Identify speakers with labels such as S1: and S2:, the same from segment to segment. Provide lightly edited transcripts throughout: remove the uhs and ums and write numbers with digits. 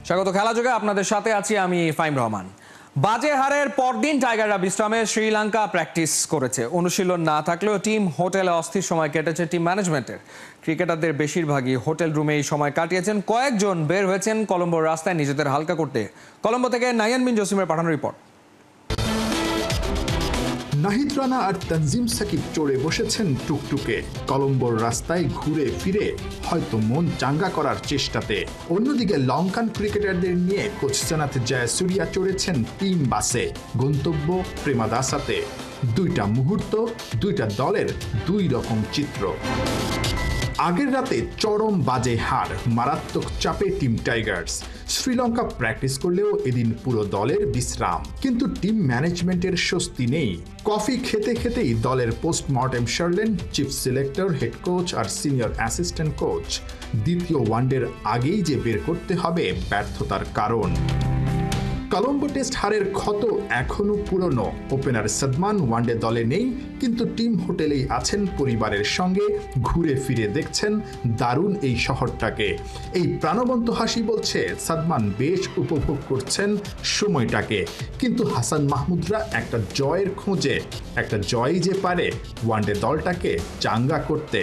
S1: স্বাগত খেলা যোগে আপনাদের সাথে আছি আমি ফাইম রহমান। বাজে হারের পরদিন টাইগাররা বিশ্রামে শ্রীলঙ্কা প্র্যাকটিস করেছে। অনুশীলন না থাকলেও টিম হোটেলে অস্থির সময় কেটেছে টিম ম্যানেজমেন্টের। ক্রিকেটারদের বেশিরভাগই হোটেল রুমে এই সময় কাটিয়েছেন। কয়েকজন বের হয়েছেন কলম্বোর রাস্তায় নিজেদের হালকা করতে। কলম্বো থেকে নাইয়ান বিন জসিমের পাঠানো রিপোর্ট।
S2: নাহিদ রানা আর তানজিম সাকিব চড়ে বসেছেন টুকটুকে। কলম্বোর রাস্তায় ঘুরে ফিরে হয়তো মন চাঙ্গা করার চেষ্টাতে। অন্যদিকে লঙ্কান ক্রিকেটারদের নিয়ে কোচ সেনাথ জয়াসুরিয়া চড়েছেন টিম বাসে, গন্তব্য প্রেমাদাসাতে। দুইটা মুহূর্ত, দুইটা দলের দুই রকম চিত্র। আগের রাতে চরম বাজে হার, মারাত্মক চাপে টিম টাইগার্স। শ্রীলঙ্কা প্র্যাকটিস করলেও এদিন পুরো দলের বিশ্রাম। কিন্তু টিম ম্যানেজমেন্টের স্বস্তি নেই। কফি খেতে খেতেই দলের পোস্টমর্টেম সারলেন চিফ সিলেক্টর, হেড কোচ আর সিনিয়র অ্যাসিস্ট্যান্ট কোচ। দ্বিতীয় ওয়ানডের আগেই যে বের করতে হবে ব্যর্থতার কারণ। কলম্বো টেস্ট হারের ক্ষত এখনো পুরনো। ওপেনার সাদমান ওয়ানডে দলে নেই, কিন্তু টিম হোটেলেই আছেন পরিবারের সঙ্গে। ঘুরে ফিরে দেখছেন দারুণ এই শহরটাকে। এই প্রাণবন্ত হাসি বলছে সাদমান বেশ উপভোগ করছেন সময়টাকে। কিন্তু হাসান মাহমুদরা একটা জয়ের খোঁজে। একটা জয়ই যে পারে ওয়ানডে দলটাকে চাঙ্গা করতে।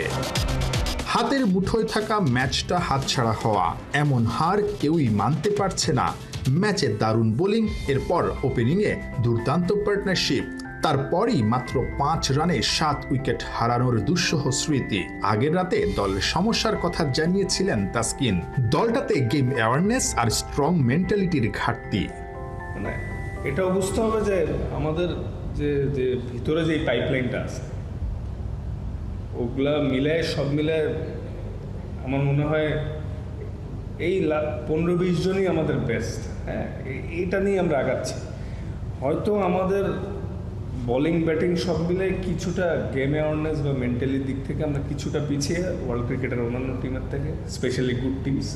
S2: হাতের মুঠোয় থাকা ম্যাচটা হাতছাড়া হওয়া, এমন হার কেউই মানতে পারছে না। ম্যাচে দারুণ বোলিং, এরপর ওপেনিংয়ে দুর্দান্ত পার্টনারশিপ। তারপরই মাত্র 5 রানে 7 উইকেট হারানোর দুঃসহ স্মৃতি। আগের রাতে দলের সমস্যার কথা জানিয়েছিলেন তাসকিন। দলটাতে গেম অ্যাওয়ারনেস আর স্ট্রং মেন্টালিটির ঘাটতি।
S3: মানে এটাও বুঝতে হবে যে আমাদের যে ভিতরে যে পাইপলাইনটা আছে ওগুলা সব মিলে আমার মনে হয় এই 15-20 জনই আমাদের বেস্ট। হ্যাঁ, এইটা নিয়ে আমরা আগাচ্ছি। হয়তো আমাদের বোলিং ব্যাটিং সব মিলে কিছুটা গেম অ্যাওয়ারনেস বা মেন্টালি দিক থেকে আমরা কিছুটা পিছিয়ে ওয়ার্ল্ড ক্রিকেটের অন্যান্য টিমের থেকে, স্পেশালি গুড টিমস।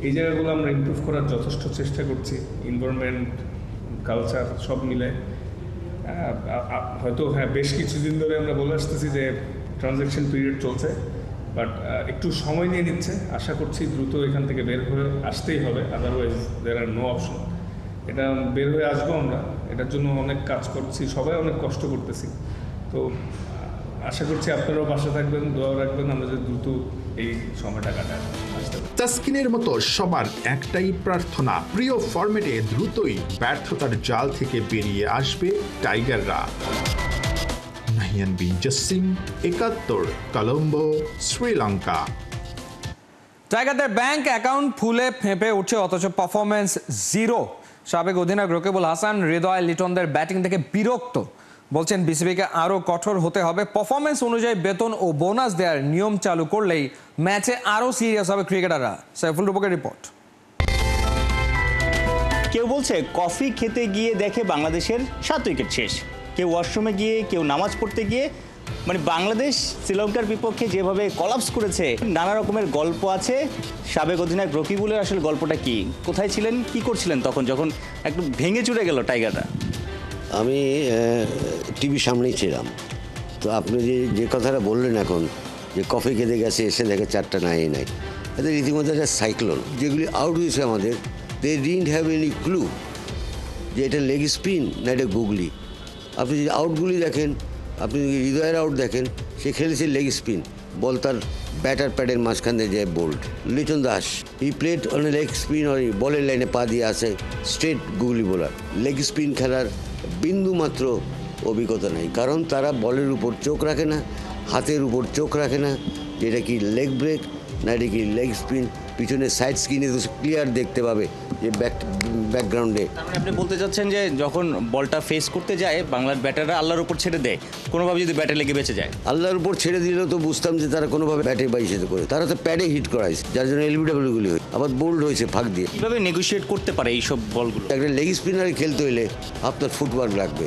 S3: এই জায়গাগুলো আমরা ইমপ্রুভ করার যথেষ্ট চেষ্টা করছি। এনভায়রনমেন্ট, কালচার সব মিলে হয়তো বেশ কিছুদিন ধরে আমরা বলে আসতেছি যে ট্রানজ্যাকশন পিরিয়ড চলছে, বাট একটু সময় নিয়ে নিচ্ছে। আশা করছি দ্রুত এখান থেকে বের হয়ে আসতেই হবে, otherwise there are no option. এটা বের হয়ে আসবো আমরা, এটার জন্য অনেক কাজ করছি, সবাই অনেক কষ্ট করতেছি। তো আশা করছি আপনারাও পাশে থাকবেন, দোয়া রাখবেন আমরা যে দ্রুত এই সময়টা কাটায় আসতে পারি।
S2: তাসকিনের মতো সবার একটাই প্রার্থনা, প্রিয় ফরম্যাটে দ্রুতই ব্যর্থতার জাল থেকে বেরিয়ে আসবে টাইগাররা। নাইয়ান বিন জসিম, 71, কলম্বো, শ্রীলঙ্কা।
S1: টাইগারদের ব্যাংক অ্যাকাউন্ট ফুলে ফেঁপে উঠছে, অথচ পারফরমেন্স জিরো। সাবেক অধিনায়ক রকিবুল হাসান হৃদয় লিটনদের ব্যাটিং থেকে বিরক্ত। বলছেন বিসিবিকে আরও কঠোর হতে হবে। পারফরমেন্স অনুযায়ী বেতন ও বোনাস দেওয়ার নিয়ম চালু করলেই ম্যাচে আরও সিরিয়াস হবে ক্রিকেটাররা। সাইফুল রূপকের রিপোর্ট।
S4: কেউ বলছে কফি খেতে গিয়ে দেখে বাংলাদেশের 7 উইকেট শেষ। কেউ ওয়াশরুমে গিয়ে, কেউ নামাজ পড়তে গিয়ে। মানে বাংলাদেশ শ্রীলঙ্কার বিপক্ষে যেভাবে কলাপস করেছে, নানা রকমের গল্প আছে। সাবেক অধিনায়ক রকিবুলের আসলে গল্পটা কি, কোথায় ছিলেন, কি করছিলেন তখন যখন একটু ভেঙে চুরে গেল টাইগাররা?
S5: আমি টিভির সামনেই ছিলাম। তো আপনি যে কথাটা বললেন এখন, যে কফি খেতে গেছে এসে দেখে 4টা নাই। এদের রীতিমতো একটা সাইক্লোন। যেগুলি আউট হয়েছে আমাদের, they didn't have any clue যে এটা লেগ স্পিন না এটা গুগলি। আপনি যদি আউটগুলি দেখেন, আপনি যদি হৃদয়ের আউট দেখেন, সে খেলেছে লেগ স্পিন, বল তার ব্যাটার প্যাডের মাঝখান দিয়ে যায় bowled. Liton Das, he played on leg spin, ওই বলের লাইনে পা দিয়ে আসে, straight googly bowler. Leg spin খেলার বিন্দু মাত্র অভিজ্ঞতা নেই, কারণ তারা বলের উপর চোখ রাখে না, হাতের উপর চোখ রাখে না, যেটা কি লেগ ব্রেক না এটা কি লেগ স্পিন। পিছনে সাইড স্ক্রিনে তো ক্লিয়ার দেখতে পাবে যে ব্যাকগ্রাউন্ডে।
S4: আপনি বলতে চাচ্ছেন যে যখন বলটা ফেস করতে যায় বাংলার ব্যাটাররা আল্লাহর উপর ছেড়ে দেয়, কোনোভাবে যদি ব্যাটে লেগে বেঁচে যায়।
S5: আল্লাহর উপর ছেড়ে দিলেও তো বুঝতাম যে তারা কোনোভাবে ব্যাটে বাইসে করে, তারা তো প্যাডে হিট করাইছে, যার জন্য এলবিডাব্লিউগুলি হয়, আবার বোল্ড হয়েছে ফাঁক দিয়ে।
S4: কীভাবে নেগোশিয়েট করতে পারে এইসব বলগুলো?
S5: একটা লেগ স্পিনারে খেলতে হলে আপনার ফুটওয়ার্ক লাগবে,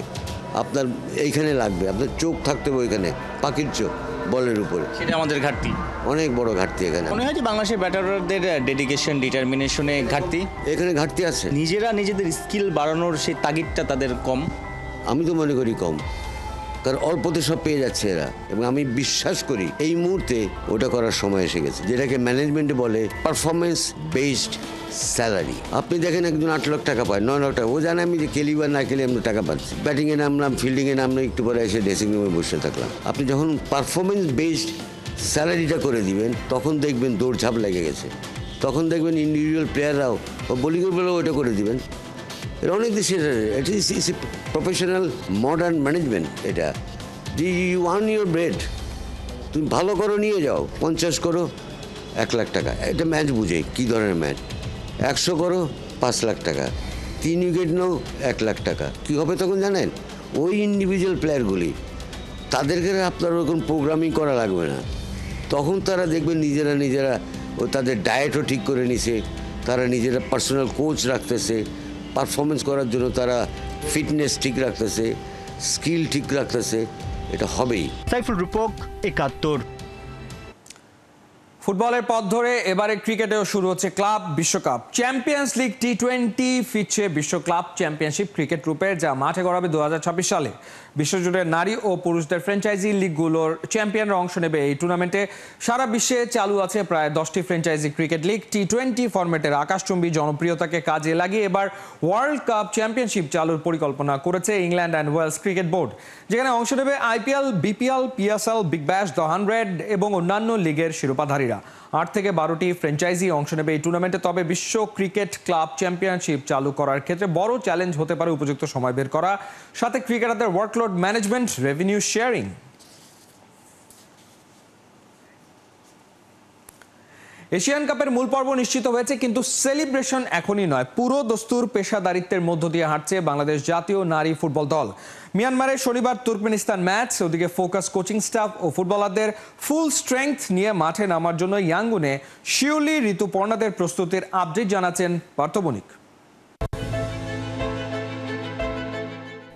S5: আপনার এইখানে লাগবে, আপনার চোখ থাকতে হবে ওইখানে, পাখির চোখ বলের উপরে।
S4: সেটা আমাদের ঘাটতি,
S5: অনেক বড় ঘাটতি এখানে।
S4: মনে হয় যে বাংলাদেশের ব্যাটারদের ডেডিকেশন, ডিটারমিনেশনে ঘাটতি,
S5: এখানে ঘাটতি আছে।
S4: নিজেদের স্কিল বাড়ানোর সেই তাগিদটা তাদের কম।
S5: আমি তো মনে করি কম, কারণ অল্পতে সব পেয়ে যাচ্ছে এরা, এবং আমি বিশ্বাস করি এই মুহূর্তে ওটা করার সময় এসে গেছে, যেটাকে ম্যানেজমেন্টে বলে পারফরমেন্স বেসড স্যালারি। আপনি দেখেন একজন 8 লাখ টাকা পায়, 9 লাখ টাকা, ও জানে আমি যে খেলি বা না খেলি আমরা টাকা পাচ্ছি। ব্যাটিংয়ে নামলাম, ফিল্ডিংয়ে নামলাম, একটু পরে এসে ড্রেসিং রুমে বসে থাকলাম। আপনি যখন পারফরমেন্স বেসড স্যালারিটা করে দিবেন তখন দেখবেন দৌড়ঝাঁপ লেগে গেছে, তখন দেখবেন ইন্ডিভিজুয়াল প্লেয়াররাও বোলিংয়ের বেলাও ওটা করে দিবেন। এটা অনেক দেশের, এটা ইস প্রফেশনাল মডার্ন ম্যানেজমেন্ট। এটা ইউ আর্ন ইউর ব্রেড, তুমি ভালো করো নিয়ে যাও, 50 করো 1 লাখ টাকা, এটা ম্যাচ বুঝে কী ধরনের ম্যাচ। 100 করো 5 লাখ টাকা, 3 উইকেট নাও 1 লাখ টাকা। কী হবে তখন জানেন? ওই ইন্ডিভিজুয়াল প্লেয়ারগুলি, তাদেরকে আপনার ওরকম প্রোগ্রামিং করা লাগবে না। তখন তারা দেখবেন নিজেরা ও তাদের ডায়েটও ঠিক করে নিছে, তারা নিজেরা পার্সোনাল কোচ রাখতেছে, পারফরমেন্স করার জন্য তারা ফিটনেস ঠিক রাখতেছে, স্কিল ঠিক রাখতেছে। এটা হবেই।
S4: সাইফুল রূপক, ৭১।
S1: ফুটবলের পথ ধরে এবারে ক্রিকেটেও শুরু হচ্ছে ক্লাব বিশ্বকাপ। চ্যাম্পিয়ন্স লিগ টি20 ফিরছে বিশ্ব ক্লাব চ্যাম্পিয়নশিপ ক্রিকেট রূপে, যা মাঠে গড়াবে 2026 সালে। বিশ্বজুড়ে নারী ও পুরুষদের ফ্র্যাঞ্চাইজি লিগগুলোর চ্যাম্পিয়নরা অংশ নেবে এই টুর্নামেন্টে। সারা বিশ্বে চালু আছে প্রায় 10টি ফ্র্যাঞ্চাইজি ক্রিকেট লিগ। টি20 ফরম্যাটের আকাশচুম্বী জনপ্রিয়তাকে কাজে লাগিয়ে এবার ওয়ার্ল্ড কাপ চ্যাম্পিয়নশিপ চালুর পরিকল্পনা করেছে England and Wales cricket board, যেখানে অংশ নেবে IPL, BPL, PSL, big bash, the 100 এবং অন্যান্য লিগের শিরোপাধারীরা। 8 থেকে 12টি ফ্র্যাঞ্চাইজি অংশ নেবে এই টুর্নামেন্টে। তবে বিশ্ব ক্রিকেট ক্লাব চ্যাম্পিয়নশিপ চালু করার ক্ষেত্রে বড় চ্যালেঞ্জ হতে পারে উপযুক্ত সময় বের করা, সাথে ক্রিকেটারদের workload management, revenue sharing. Asian কাপের মূল পর্ব নিশ্চিত হয়েছে, কিন্তু সেলিব্রেশন এখনই নয়। পুরো দস্তুর পেশাদারিত্বের মধ্য দিয়ে হাঁটছে বাংলাদেশ জাতীয় নারী ফুটবল দল। মিয়ানমারে শনিবার তুর্কমেনিস্তান ম্যাচ, ওদিকে ফোকাস কোচিং স্টাফ ও ফুটবলারদের ফুল স্ট্রেংথ নিয়ে মাঠে নামার জন্য ইয়াঙ্গুনে শিউলি, ঋতুপর্ণাদের প্রস্তুতির আপডেট জানাচ্ছেন পার্থ বণিক।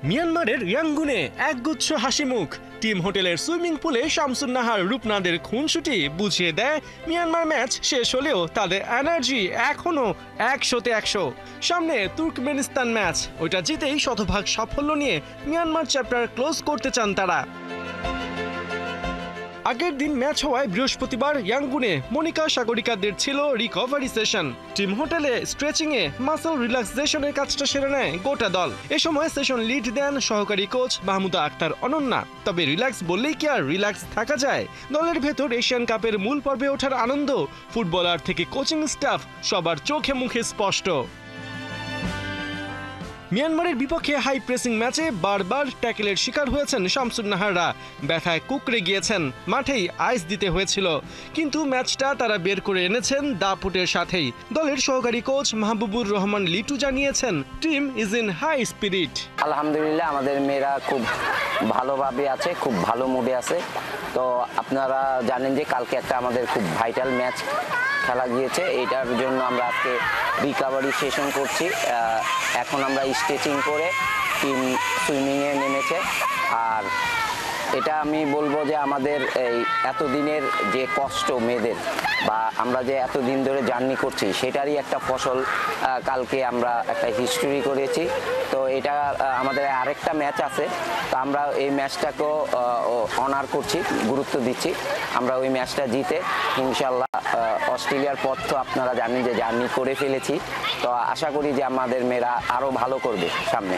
S6: মিয়ানমারের ইয়াঙ্গুনে একগুচ্ছ হাসি মুখ। টিম হোটেলের সুইমিং পুলে শামসুন নাহার, রূপনাদের খুনসুটি বুঝিয়ে দেয় মিয়ানমার ম্যাচ শেষ হলেও তাদের এনার্জি এখনো 100তে 100। সামনে তুর্কমেনিস্তান ম্যাচ, ওইটা জিতেই শতভাগ সাফল্য নিয়ে মিয়ানমার চ্যাপ্টার ক্লোজ করতে চান তারা। আগের দিন ম্যাচ হওয়ায় বৃহস্পতিবার ইয়াঙ্গুনে মনিকা সাগরিকাদের ছিল রিকভারি সেশন। টিম হোটেলে স্ট্রেচিংয়ে মাসল রিল্যাক্সেশনের কাজটা সেরে নেয় গোটা দল। এ সময় সেশন লিড দেন সহকারী কোচ মাহমুদা আক্তার অনন্যা। তবে রিল্যাক্স বললেই কি আর রিল্যাক্স থাকা যায়? দলের ভেতর এশিয়ান কাপের মূল পর্বে ওঠার আনন্দ ফুটবলার থেকে কোচিং স্টাফ সবার চোখে মুখে স্পষ্ট। মিয়ানমারের বিপক্ষে হাই প্রেসিং ম্যাচে বারবার ট্যাকেলের শিকার হয়েছেন শামসুন নাহাররা। ব্যথায় কুকড়ে গিয়েছেন, মাঠেই আইস দিতে হয়েছিল, কিন্তু ম্যাচটা তারা বের করে এনেছেন দাপুটের সাথেই। দলের সহকারী কোচ মাহবুবুর রহমান লিটু জানিয়েছেন, team is in high spirit.
S7: আলহামদুলিল্লাহ, আমাদের মেয়েরা খুব ভালোভাবে আছে, খুব ভালো মুডে আছে। তো আপনারা জানেন যে কালকে একটা আমাদের খুব ভাইটাল ম্যাচ খেলা গিয়েছে, এইটার জন্য আমরা আজকে রিকভারি সেশন করছি। এখন আমরা স্ট্রেচিং করে টিম সুইমিংয়ে নেমেছে। আর এটা আমি বলবো যে আমাদের এই এতদিনের যে কষ্ট মেয়েদের, বা আমরা যে এতদিন ধরে জার্নি করছি, সেটারই একটা ফসল। কালকে আমরা একটা হিস্ট্রি করেছি। তো এটা আমাদের আরেকটা ম্যাচ আছে, তো আমরা এই ম্যাচটাকেও অনার করছি, গুরুত্ব দিচ্ছি। আমরা ওই ম্যাচটা জিতে ইনশাল্লাহ অস্ট্রেলিয়ার পথ তো আপনারা জানেন যে জার্নি করে ফেলেছি। তো আশা করি যে আমাদের মেয়েরা আরও ভালো করবে সামনে।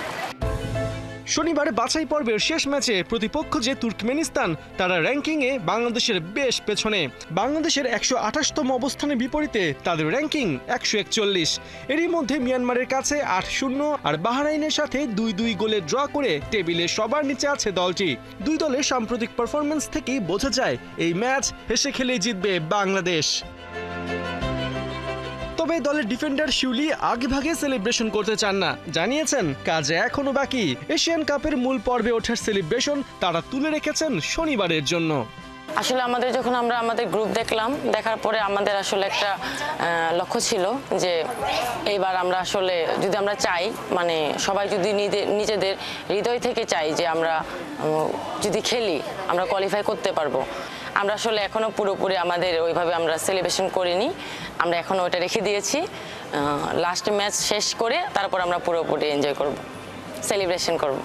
S6: শনিবার বাছাই পর্বের শেষ ম্যাচে প্রতিপক্ষ যে তুর্কমেনিস্তান, তারা র্যাঙ্কিংয়ে বাংলাদেশের বেশ পেছনে। বাংলাদেশের 128তম অবস্থানের বিপরীতে তাদের র্যাঙ্কিং 141। এরই মধ্যে মিয়ানমারের কাছে 8-0 আর বাহরাইনের সাথে 2-2 গোলে ড্র করে টেবিলে সবার নিচে আছে দলটি। দুই দলের সাম্প্রতিক পারফরমেন্স থেকেই বোঝা যায় এই ম্যাচ হেসে খেলেই জিতবে বাংলাদেশ। তবে দলের ডিফেন্ডার শিউলি আগেভাগে সেলিব্রেশন করতে চান না, জানিয়েছেন কাজ এখনো বাকি। এশিয়ান কাপের মূল পর্বে ওঠার সেলিব্রেশন তারা তুলে রেখেছেন শনিবারের জন্য।
S8: আসলে আমাদের যখন আমরা আমাদের গ্রুপ দেখলাম, দেখার পরে আমাদের আসলে একটা লক্ষ্য ছিল যে এইবার আমরা আসলে যদি আমরা চাই, মানে সবাই যদি নিজেদের হৃদয় থেকে চাই যে আমরা যদি খেলি আমরা কোয়ালিফাই করতে পারবো। আমরা আসলে এখনও পুরোপুরি আমাদের ওইভাবে আমরা সেলিব্রেশন করিনি, আমরা এখনও ওটা রেখে দিয়েছি। লাস্ট ম্যাচ শেষ করে তারপর আমরা পুরোপুরি এনজয় করব, সেলিব্রেশন করব।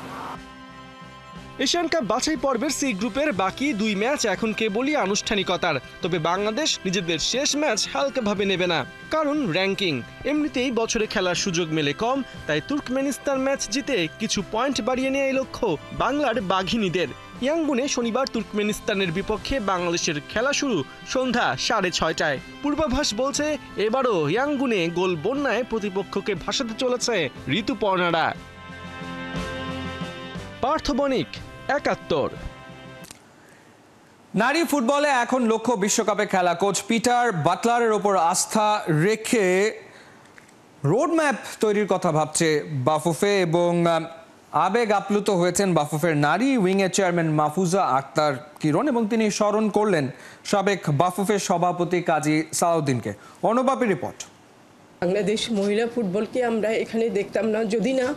S6: এশিয়ান কাপ বাছাই পর্বের সি গ্রুপের বাকি 2 ম্যাচ এখন কেবলই আনুষ্ঠানিকতার। তবে বাংলাদেশ নিজেদের শেষ ম্যাচ হালকাভাবে নেবে না, কারণ র্যাঙ্কিং এমনিতেই বছরে খেলার সুযোগ মেলে কম। তাই তুর্কমেনিস্তান ম্যাচ জিতে কিছু পয়েন্ট বাড়িয়ে নেওয়া এই লক্ষ্য বাংলার বাঘিনীদের। ইয়াঙ্গুনে শনিবার তুর্কমেনিস্তানের বিপক্ষে বাংলাদেশের খেলা শুরু সন্ধ্যা 6:30টায়। পূর্বাভাস বলছে এবারও ইয়াঙ্গুনে গোল বন্যায় প্রতিপক্ষকে ভাসাতে চলেছে ঋতুপর্ণারা। পার্থ বণিক, ৭১।
S1: নারী ফুটবলে এখন লক্ষ্য বিশ্বকাপে খেলা। কোচ পিটার বাটলারের ওপর আস্থা রেখে রোডম্যাপ তৈরির কথা ভাবছে বাফুফে এবং আবেগ আপ্লুত হয়েছেন বাফুফের নারী উইংয়ের চেয়ারম্যান মাহফুজা আক্তার কিরণ এবং তিনি স্মরণ করলেন সাবেক বাফুফের সভাপতি কাজী সালাউদ্দিনকে। অনুবাপী রিপোর্ট।
S9: বাংলাদেশ মহিলা ফুটবলকে আমরা এখানে দেখতাম না যদি না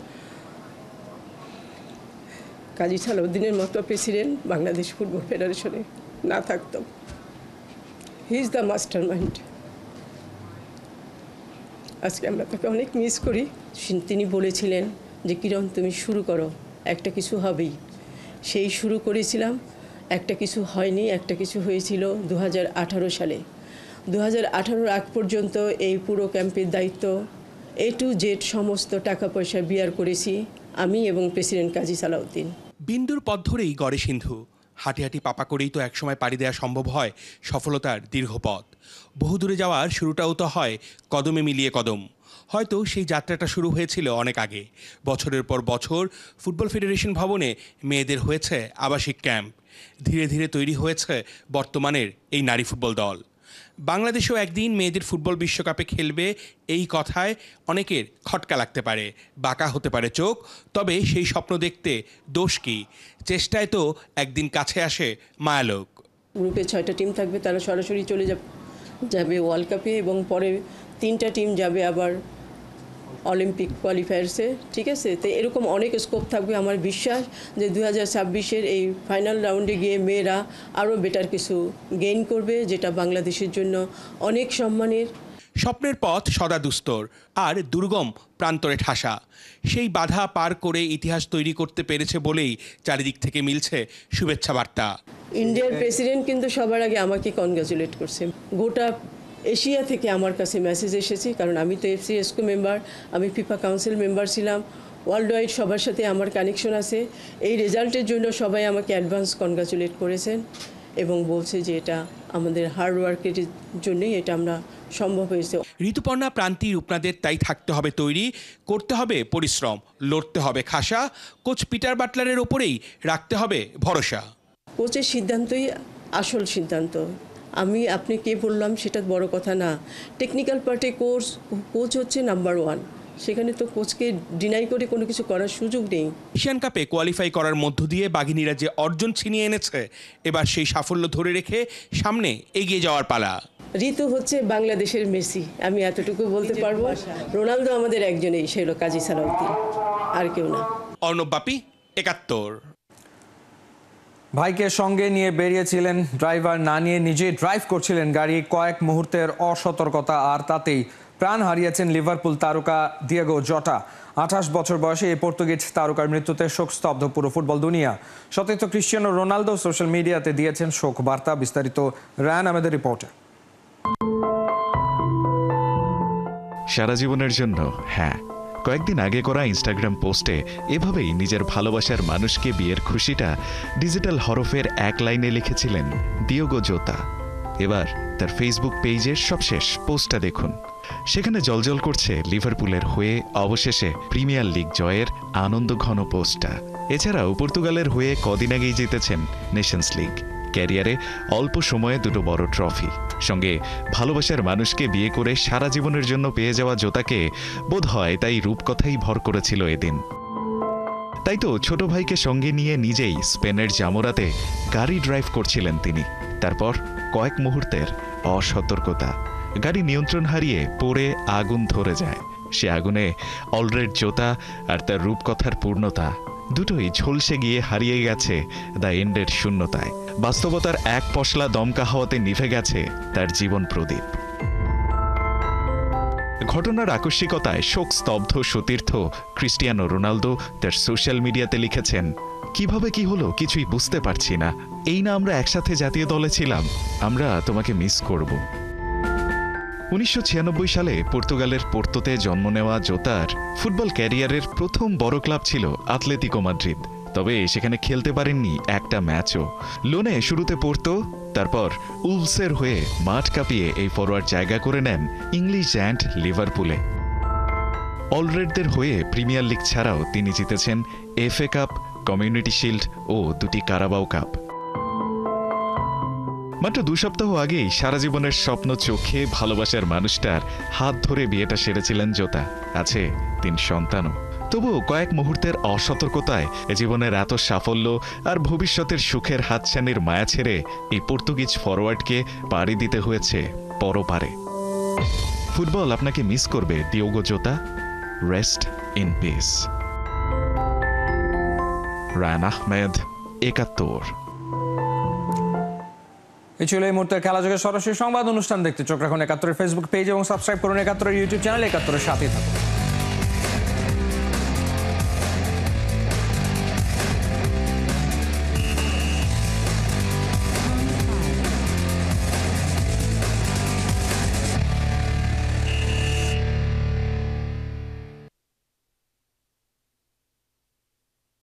S9: কাজী সালাউদ্দিনের মতো প্রেসিডেন্ট বাংলাদেশ ফুটবল ফেডারেশনে না থাকতো। He is the master mind. আজকে আমরা তাকে অনেক মিস করি। তিনি বলেছিলেন যে কিরণ তুমি শুরু করো, একটা কিছু হবেই। সেই শুরু করেছিলাম, একটা কিছু হয়নি, একটা কিছু হয়েছিল 2018 সালে। 2018 আগ পর্যন্ত এই পুরো ক্যাম্পের দায়িত্ব A to Z সমস্ত টাকা পয়সা বিয়ার করেছি আমি এবং প্রেসিডেন্ট কাজী সালাউদ্দিন।
S10: বিন্দুর পথ ধরেই গড়ে সিন্ধু। হাঁটি হাঁটি পাপা করেই তো একসময় পাড়ি দেওয়া সম্ভব হয় সফলতার দীর্ঘ পথ। বহু দূরে যাওয়ার শুরুটাও তো হয় কদমে মিলিয়ে কদম। হয়তো সেই যাত্রাটা শুরু হয়েছিল অনেক আগে। বছরের পর বছর ফুটবল ফেডারেশন ভবনে মেয়েদের হয়েছে আবাসিক ক্যাম্প। ধীরে ধীরে তৈরি হয়েছে বর্তমানের এই নারী ফুটবল দল। বাংলাদেশও একদিন মেয়েদের ফুটবল বিশ্বকাপে খেলবে, এই কথায় অনেকের খটকা লাগতে পারে, বাঁকা হতে পারে চোখ। তবে সেই স্বপ্ন দেখতে দোষ কি? চেষ্টায় তো একদিন কাছে আসে মায়ালোক।
S9: গ্রুপে 6টা টিম থাকবে, তারা সরাসরি চলে যাবে ওয়ার্ল্ড কাপে এবং পরে 3টা টিম যাবে আবার অলিম্পিক কোয়ালিফায়ার্সে। ঠিক আছে, তো এরকম অনেক স্কোপ থাকবে। আমার বিশ্বাস যে 2026-এর এই ফাইনাল রাউন্ডে গিয়ে মেয়েরা আরও বেটার কিছু গেইন করবে, যেটা বাংলাদেশের জন্য অনেক সম্মানের।
S10: স্বপ্নের পথ সদা দুস্তর আর দুর্গম প্রান্তরে ঠাসা। সেই বাধা পার করে ইতিহাস তৈরি করতে পেরেছে বলেই চারিদিক থেকে মিলছে শুভেচ্ছা বার্তা।
S9: ইন্ডিয়ার প্রেসিডেন্ট কিন্তু সবার আগে আমাকে কনগ্রাচুলেট করছে। গোটা এশিয়া থেকে আমার কাছে মেসেজ এসেছে, কারণ আমি তো FCSCO মেম্বার, আমি ফিফা কাউন্সিল মেম্বার ছিলাম। ওয়ার্ল্ড ওয়াইড সবার সাথে আমার কানেকশন আছে। এই রেজাল্টের জন্য সবাই আমাকে অ্যাডভান্স কনগ্রাচুলেট করেছেন এবং বলছে যে এটা আমাদের হার্ড ওয়ার্কের জন্যই এটা আমরা সম্ভব হয়েছে।
S10: ঋতুপর্ণা প্রান্তিক রূপনাদের তাই থাকতে হবে তৈরি, করতে হবে পরিশ্রম, লড়তে হবে খাসা। কোচ পিটার বাটলারের ওপরেই রাখতে হবে ভরসা।
S9: কোচের সিদ্ধান্তই আসল সিদ্ধান্ত। আপনি কে বললাম সেটা বড় কথা না। টেকনিক্যাল পার্টে কোচ হচ্ছে নাম্বার 1। সেখানে তো কোচকে ডিনাই করে কোনো কিছু করার সুযোগ নেই।
S10: এশিয়ান কাপে কোয়ালিফাই করার মধ্য দিয়ে বাঘিনীরা যে অর্জন ছিনিয়ে এনেছে, এবার সেই সাফল্য ধরে রেখে সামনে এগিয়ে যাওয়ার পালা।
S9: ঋতু হচ্ছে বাংলাদেশের মেসি, আমি এতটুকু বলতে পারবো। রোনালদো আমাদের একজনেই, সে হলো কাজী সালাউদ্দিন, আর কেউ না।
S10: অর্ণব বাপি, ৭১।
S1: ভাইকে সঙ্গে নিয়ে বেরিয়েছিলেন, ড্রাইভার না নিয়ে নিজে ড্রাইভ করছিলেন গাড়ি। কয়েক মুহূর্তের অসতর্কতা আর তাতেই প্রাণ হারিয়েছেন লিভারপুল তারকা দিয়েগো জটা। 28 বছর বয়সে এই পর্তুগিজ তারকার মৃত্যুতে শোকস্তব্ধ পুরো ফুটবল দুনিয়া। সতীর্থ ক্রিশ্চিয়ানো রোনালদো সোশ্যাল মিডিয়াতে দিয়েছেন শোক বার্তা। বিস্তারিত রায়ান আহমেদের রিপোর্টে।
S11: সারা জীবনের জন্য, হ্যাঁ। কয়েকদিন আগে করা ইনস্টাগ্রাম পোস্টে এভাবেই নিজের ভালোবাসার মানুষকে বিয়ের খুশিটা ডিজিটাল হরফের এক লাইনে লিখেছিলেন দিয়েগো জোতা। এবার তার ফেসবুক পেজের সবশেষ পোস্টটা দেখুন। সেখানে জ্বলজ্বল করছে লিভারপুলের হয়ে অবশেষে প্রিমিয়ার লিগ জয়ের আনন্দঘন পোস্টটা। এছাড়াও পর্তুগালের হয়ে কদিন আগেই জিতেছেন নেশনস লিগ। ক্যারিয়ারে অল্প সময়ে 2টো বড় ট্রফি, সঙ্গে ভালোবাসার মানুষকে বিয়ে করে সারা জীবনের জন্য পেয়ে যাওয়া জোতাকে বোধ হয় তাই রূপকথাই ভর করেছিল এদিন। তাই তো ছোট ভাইকে সঙ্গে নিয়ে নিজেই স্পেনের জামোরাতে গাড়ি ড্রাইভ করছিলেন তিনি। তারপর কয়েক মুহূর্তের অসতর্কতা, গাড়ি নিয়ন্ত্রণ হারিয়ে পড়ে আগুন ধরে যায়। সে আগুনে অলরেড জোতা আর তার রূপকথার পূর্ণতা দুটোই ঝলসে গিয়ে হারিয়ে গেছে দ্য এন্ডের শূন্যতায়। বাস্তবতার এক পশলা দমকা হাওয়াতে নিভে গেছে তার জীবন প্রদীপ। ঘটনার আকস্মিকতায় শোক স্তব্ধ সতীর্থ ক্রিস্টিয়ানো রোনালদো তার সোশ্যাল মিডিয়াতে লিখেছেন, কিভাবে কি হলো কিছুই বুঝতে পারছি না। এই না আমরা একসাথে জাতীয় দলে ছিলাম, আমরা তোমাকে মিস করব। 1996 সালে পর্তুগালের পোর্তোতে জন্ম নেওয়া জোতার ফুটবল ক্যারিয়ারের প্রথম বড় ক্লাব ছিল আতলেতিকো মাদ্রিদ। তবে সেখানে খেলতে পারেননি একটা ম্যাচও। লোনে শুরুতে পড়তো, তারপর উলভসের হয়ে মাঠ কাঁপিয়ে এই ফরওয়ার্ড জায়গা করে নেন ইংলিশ জায়ান্ট লিভারপুলে। অলরেডদের হয়ে প্রিমিয়ার লিগ ছাড়াও তিনি জিতেছেন এফএ কাপ, কমিউনিটি শিল্ড ও 2টি কারাবাও কাপ। মাত্র 2 সপ্তাহ আগেই সারা জীবনের স্বপ্ন চোখে ভালোবাসার মানুষটার হাত ধরে বিয়েটা সেরেছিলেন জোতা। আছে 3 সন্তানও। তবুও কয়েক মুহূর্তের অসতর্কতায় জীবনের এত সাফল্য আর ভবিষ্যতের সুখের হাতছানির মায়া ছেড়ে এই পর্তুগিজ ফরওয়ার্ডকে পাড়ি দিতে হয়েছে পরপারে। ফুটবল আপনাকে মিস করবে Diogo Jota. Rest in peace. Rayan Ahmed, 71।
S1: এই ছিল এই মুহূর্তের খেলা জগতের সরাসরি সংবাদ অনুষ্ঠান। দেখতে চোখ রাখুন 71-এর ফেসবুক পেজ এবং সাবস্ক্রাইব করুন 71-এর ইউটিউব চ্যানেল। 71-এর সাথেই থাকুন।